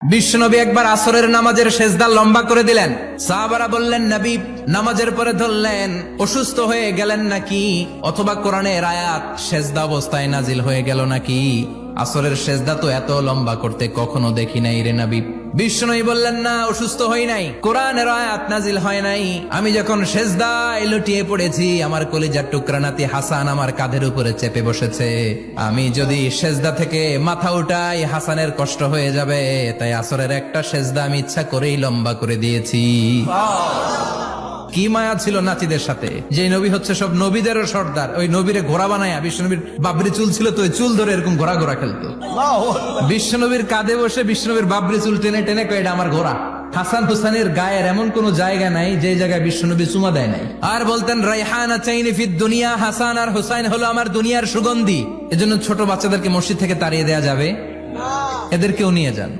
বিশ্বনবী একবার আসরের নামাজের সেজদা লম্বা করে দিলেন। সাহাবারা বললেন, নবী নামাজের পরে ধরলেন অসুস্থ হয়ে গেলেন নাকি, অথবা কোরআনের আয়াত সেজদা অবস্থায় নাজিল হয়ে গেল নাকি? আসরের সেজদা তো এত লম্বা করতে কখনো দেখি নাই রে নবী। বিশ্বনবী বললেন, না, অসুস্থ হই নাই, কোরআনের আয়াত নাজিল হয় নাই। আমি যখন সেজদায় লুটিয়ে পড়েছি, আমার কলিজার টুকরা নাতি হাসান আমার কাঁধের উপরে চেপে বসেছে। আমি যদি সেজদা থেকে মাথা উঠাই হাসানের কষ্ট হয়ে যাবে, তাই আসরের একটা সেজদা আমি ইচ্ছা করেই লম্বা করে দিয়েছি। কি মায়া ছিল নাতিদের সাথে, যে নবী হচ্ছে সব নবীদেরও সর্দার। ওই নবীরে ঘোড়া বানায়া, বিশ্বনবীর বাবরি চুল ছিল তো ওই চুল ধরে এরকম ঘোড়া ঘোড়া খেলতো। বিশ্বনবীর কাঁধে বসে বিশ্বনবীর বাবরি চুল টেনে টেনে কয়, এটা আমার ঘোড়া। হাসান হুসানের গায়ের এমন কোন জায়গা নাই যে জায়গায় বিশ্বনবী চুমা দেয় নাই। আর বলতেন, রাইহানা চাইনি ফিদ দুনিয়া, হাসান আর হুসাইন হলো আমার দুনিয়ার সুগন্ধি। এজন্য ছোট বাচ্চাদেরকে মসজিদ থেকে তাড়িয়ে দেয়া যাবে, এদেরকেও নিয়ে যান।